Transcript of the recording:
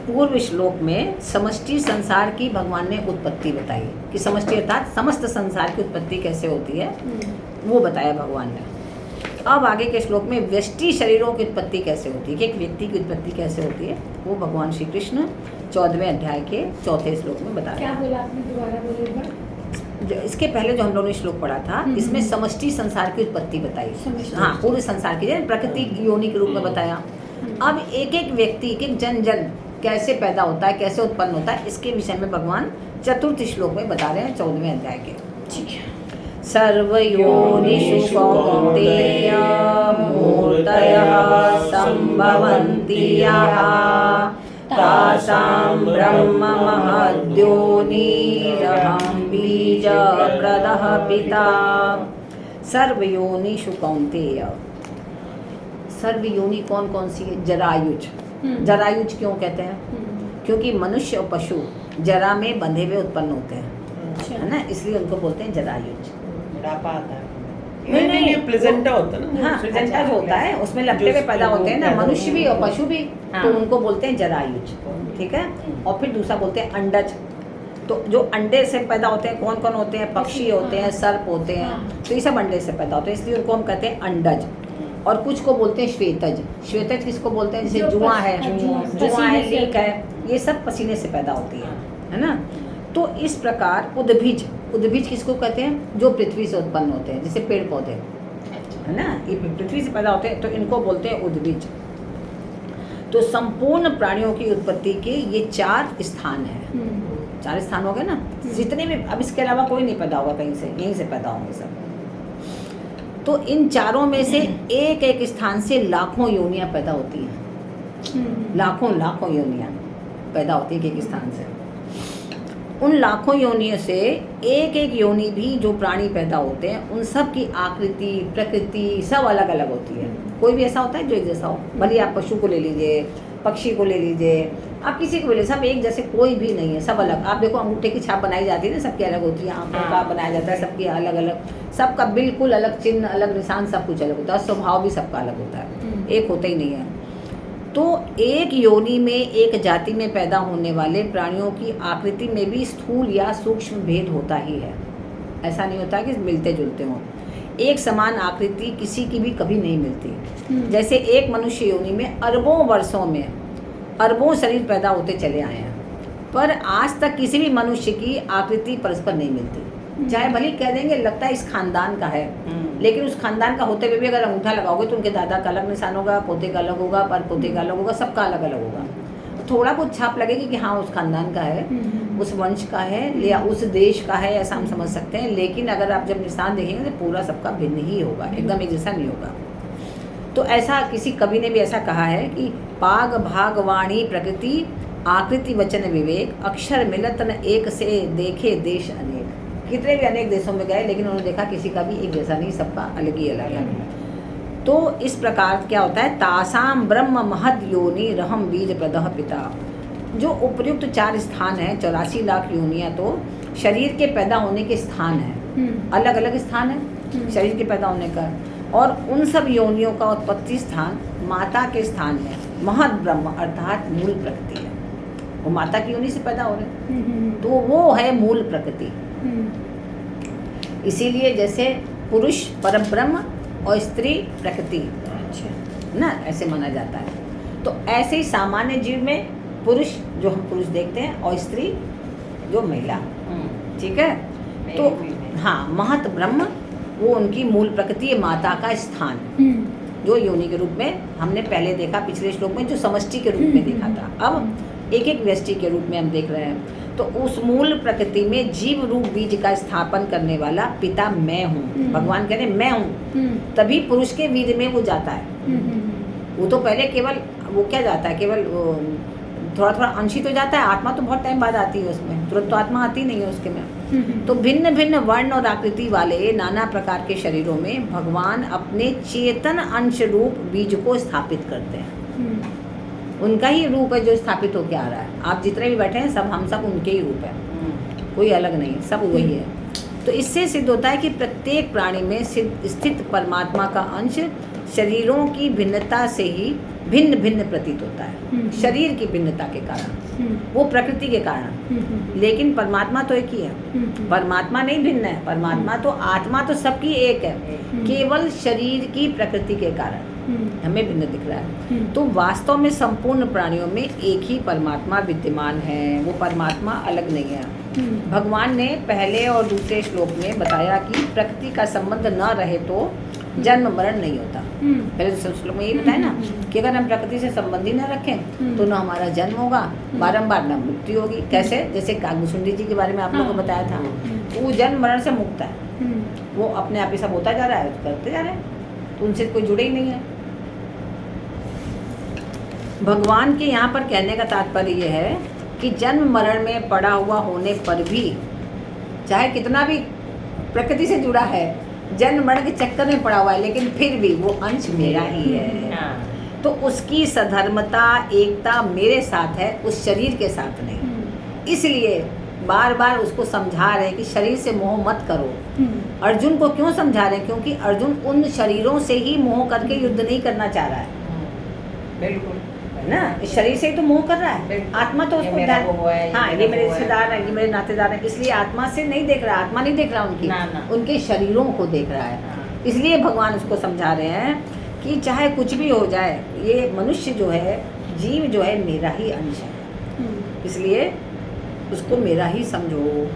पूर्व श्लोक में समष्टि संसार की भगवान ने उत्पत्ति बताई कि समष्टि अर्थात समस्त संसार की उत्पत्ति कैसे होती है, वो बताया भगवान ने। अब आगे के श्लोक में व्यष्टि शरीरों की उत्पत्ति कैसे होती है, कि एक व्यक्ति की उत्पत्ति कैसे होती है, वो भगवान श्री कृष्ण 14वें अध्याय के 4थे श्लोक में बता रहे हैं। क्या बोला आपने, दोबारा बोलिएगा। इसके पहले जो हम लोगों ने श्लोक पढ़ा था, इसमें समष्टि संसार की उत्पत्ति बताई। हाँ, पूरे संसार की प्रकृति योनि के रूप में बताया। अब एक एक व्यक्ति, एक एक जन जन कैसे पैदा होता है, कैसे उत्पन्न होता है, इसके विषय में भगवान चतुर्थ श्लोक में बता रहे हैं 14वें अध्याय के। ठीक है। सर्वयोनिषु कौन्तेय मूर्तयः सम्भवन्ति यः तासां ब्रह्म महद्योनिरहं बीजप्रदः पिता। सर्वयोनिषु कौन्तेय, सर्वयोनि कौन कौन सी है? जरायुज। जरायुज क्यों कहते हैं? क्योंकि मनुष्य और पशु जरा में बंधे हुए उत्पन्न होते हैं, है ना, इसलिए उनको बोलते हैं जरायुज। बुढ़ापा आता है। नहीं, ये प्लेजेंटा होता है ना। हाँ, प्लेजेंटा जो होता है उसमें लपटे हुए पैदा होते हैं ना, मनुष्य भी और पशु भी, तो उनको बोलते हैं जरायुज। ठीक है। और फिर दूसरा बोलते हैं अंडज। तो जो अंडे से पैदा होते हैं कौन कौन होते हैं? पक्षी होते हैं, सर्प होते हैं, तो ये सब अंडे से पैदा होते हैं, इसलिए उनको हम कहते हैं अंडज। और कुछ को बोलते हैं श्वेतज। श्वेतज किसको बोलते हैं? जैसे जुआ है, जुआ है, लीक है, ये सब पसीने से पैदा होती है ना। तो इस प्रकार उद्भिज, उद्भिज किसको कहते हैं? जो पृथ्वी से उत्पन्न होते हैं, जैसे पेड़ पौधे, है ना, ये पृथ्वी से पैदा होते हैं, तो इनको बोलते हैं उद्भिज। तो संपूर्ण प्राणियों की उत्पत्ति के ये 4 स्थान हैं। 4 स्थान हो गए ना, जितने भी, अब इसके अलावा कोई नहीं पैदा होगा कहीं से, यहीं से पैदा होंगे सब। तो इन चारों में से एक एक स्थान से लाखों योनियां पैदा होती हैं, लाखों लाखों योनियां पैदा होती है एक स्थान से। उन लाखों योनियों से एक एक योनि भी जो प्राणी पैदा होते हैं, उन सब की आकृति, प्रकृति सब अलग अलग होती है। कोई भी ऐसा होता है जो एक जैसा हो? भले आप पशु को ले लीजिए, पक्षी को ले लीजिए, आप किसी को ले लीजिए, सब एक जैसे कोई भी नहीं है, सब अलग। आप देखो अंगूठे की छाप बनाई जाती है ना, सबकी अलग होती है, आंखों का बनाया जाता है, सबकी अलग अलग, सबका बिल्कुल अलग चिन्ह, अलग निशान, सब कुछ अलग होता है, स्वभाव भी सबका अलग होता है, एक होता ही नहीं है। तो एक योनि में, एक जाति में पैदा होने वाले प्राणियों की आकृति में भी स्थूल या सूक्ष्म भेद होता ही है। ऐसा नहीं होता कि मिलते जुलते हों। एक समान आकृति किसी की भी कभी नहीं मिलती। जैसे एक मनुष्य योनि में अरबों वर्षों में अरबों शरीर पैदा होते चले आए हैं, पर आज तक किसी भी मनुष्य की आकृति परस्पर नहीं मिलती। चाहे भले कह देंगे लगता है इस खानदान का है, लेकिन उस खानदान का होते हुए भी अगर अंगूठा लगाओगे तो उनके दादा का अलग निशान होगा, पोते का अलग होगा, पर पोते का अलग होगा, सबका अलग अलग होगा। थोड़ा कुछ छाप लगेगी कि हाँ उस खानदान का है, उस वंश का है, या उस देश का है, ऐसा हम समझ सकते हैं। लेकिन अगर आप जब निशान देखेंगे तो पूरा सबका भिन्न ही होगा, एकदम एक जैसा नहीं होगा। तो ऐसा किसी कवि ने भी ऐसा कहा है कि पाग भाग वाणी प्रकृति आकृति वचन विवेक अक्षर मिलत न एक से देखे देश अनेक। कितने भी अनेक देशों में गए, लेकिन उन्होंने देखा किसी का भी एक जैसा नहीं, सबका अलग ही अलग है। तो इस प्रकार क्या होता है? तासाम ब्रह्म महद योनि रहम बीज प्रदह पिता। जो उपयुक्त 4 स्थान हैं, 84 लाख योनियाँ तो शरीर के पैदा होने के स्थान हैं, अलग अलग स्थान है शरीर के पैदा होने का। और उन सब योनियों का उत्पत्ति स्थान माता के स्थान में महद ब्रह्म अर्थात मूल प्रकृति है। वो माता की योनि से पैदा हो रहे, तो वो है मूल प्रकृति। इसीलिए जैसे पुरुष परम ब्रह्म और स्त्री प्रकृति, ना, ऐसे माना जाता है। तो ऐसे ही सामान्य जीव में पुरुष जो हम पुरुष देखते हैं और स्त्री जो महिला, ठीक है। तो हाँ, महत ब्रह्म वो उनकी मूल प्रकृति है, माता का स्थान, जो योनि के रूप में हमने पहले देखा पिछले श्लोक में, जो समष्टि के रूप में देखा था। अब एक एक व्यष्टि के रूप में हम देख रहे हैं। तो उस मूल प्रकृति में जीव रूप बीज का स्थापन करने वाला पिता मैं हूँ। भगवान कह रहे मैं हूँ, तभी पुरुष के वीर्य में वो जाता है। वो तो पहले केवल वो क्या जाता है, केवल थोड़ा थोड़ा अंश ही तो जाता है, आत्मा तो बहुत टाइम बाद आती है उसमें, तुरंत तो आत्मा आती नहीं है उसके में। तो भिन्न भिन्न वर्ण और आकृति वाले नाना प्रकार के शरीरों में भगवान अपने चेतन अंश रूप बीज को स्थापित करते हैं। उनका ही रूप है जो स्थापित होकर आ रहा है। आप जितने भी बैठे हैं सब, हम सब उनके ही रूप है, कोई अलग नहीं, सब वही है। तो इससे सिद्ध होता है कि प्रत्येक प्राणी में स्थित परमात्मा का अंश शरीरों की भिन्नता से ही भिन्न भिन्न प्रतीत होता है। शरीर की भिन्नता के कारण, वो प्रकृति के कारण। लेकिन परमात्मा तो एक ही है। परमात्मा नहीं भिन्न है, परमात्मा तो आत्मा तो सबकी एक है, केवल शरीर की प्रकृति के कारण हमें भिन्न दिख रहा है। तो वास्तव में संपूर्ण प्राणियों में एक ही परमात्मा विद्यमान है, वो परमात्मा अलग नहीं है। भगवान ने पहले और दूसरे श्लोक में बताया कि प्रकृति का संबंध न रहे तो जन्म मरण नहीं होता। पहले दूसरे श्लोक में यही बताया ना कि अगर हम प्रकृति से संबंध ही न रखें तो न हमारा जन्म होगा, बारंबार न मृत्यु होगी। कैसे? जैसे कागभूषुंडी जी के बारे में आप लोगों को बताया था, वो जन्म मरण से मुक्त है, वो अपने आप ही सब होता जा रहा है, करते जा रहे हैं, तो उनसे कोई जुड़े ही नहीं है। भगवान के यहाँ पर कहने का तात्पर्य यह है कि जन्म मरण में पड़ा हुआ होने पर भी, चाहे कितना भी प्रकृति से जुड़ा है, जन्म मरण के चक्कर में पड़ा हुआ है, लेकिन फिर भी वो अंश मेरा ही है। तो उसकी सधर्मता, एकता मेरे साथ है, उस शरीर के साथ नहीं। इसलिए बार बार उसको समझा रहे हैं कि शरीर से मोह मत करो। अर्जुन को क्यों समझा रहे हैं? क्योंकि अर्जुन उन शरीरों से ही मोह करके युद्ध नहीं करना चाह रहा है। बिल्कुल ना, इस शरीर से ही तो मोह कर रहा है। आत्मा तो उसको हाँ, ये मेरे रिश्तेदार हैं, ये मेरे नातेदार हैं, इसलिए आत्मा से नहीं देख रहा, आत्मा नहीं देख रहा उनकी, उनके शरीरों को देख रहा है। इसलिए भगवान उसको समझा रहे हैं कि चाहे कुछ भी हो जाए, ये मनुष्य जो है, जीव जो है, मेरा ही अंश है, इसलिए उसको मेरा ही समझो।